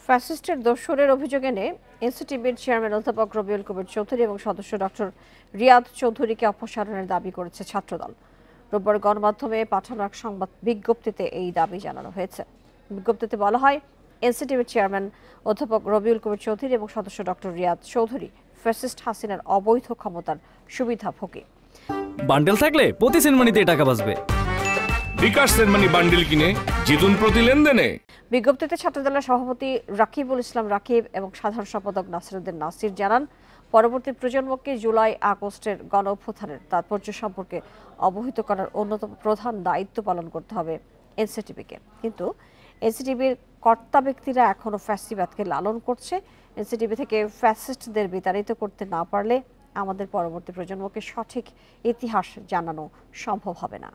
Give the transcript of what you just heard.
ফ্যাসিস্টের দোসরের অভিযোগ এনে এনসিটিবির চেয়ারম্যান অধ্যাপক রবিউল কবির চৌধুরী এবং সদস্য ডক্টর রিয়াদ চৌধুরীকে অপসারণের দাবি করেছে ছাত্রদল। রোববার গণমাধ্যমে পাঠানো এক সংবাদ বিজ্ঞপ্তিতে এই দাবি জানানো হয়েছে। বিজ্ঞপ্তিতে বলা হয়, এনসিটিবির চেয়ারম্যান অধ্যাপক রবিউল কবির চৌধুরী এবং সদস্য ডক্টর রিয়াদ চৌধুরী ফ্যাসিস্ট হাসিনার অবৈধ ক্ষমতার সুবিধাভোগী। বান্ডেল থাকলে প্রতি সেনমানিতে টাকা বাঁচবে। বিকাশ সেনমানি বান্ডেল কিনে জিতুন প্রতি লেনদেনে। বিজ্ঞপ্তিতে ছাত্রদলের সভাপতি রাকিবুল ইসলাম রাকিব এবং সাধারণ সম্পাদক নাসিরউদ্দিন নাসির জানান, পরবর্তী প্রজন্মকে জুলাই আগস্টের গণ অভ্যুত্থানের তাৎপর্য সম্পর্কে অবহিত করার অন্যতম প্রধান দায়িত্ব পালন করতে হবে এনসিটিবিকে। কিন্তু এনসিটিবির কর্তা ব্যক্তিরা এখনো ফ্যাসিবাদকে লালন করছে। এনসিটিবি থেকে ফ্যাসিস্টদের বিতাড়িত করতে না পারলে আমাদের পরবর্তী প্রজন্মকে সঠিক ইতিহাস জানানো সম্ভব হবে না।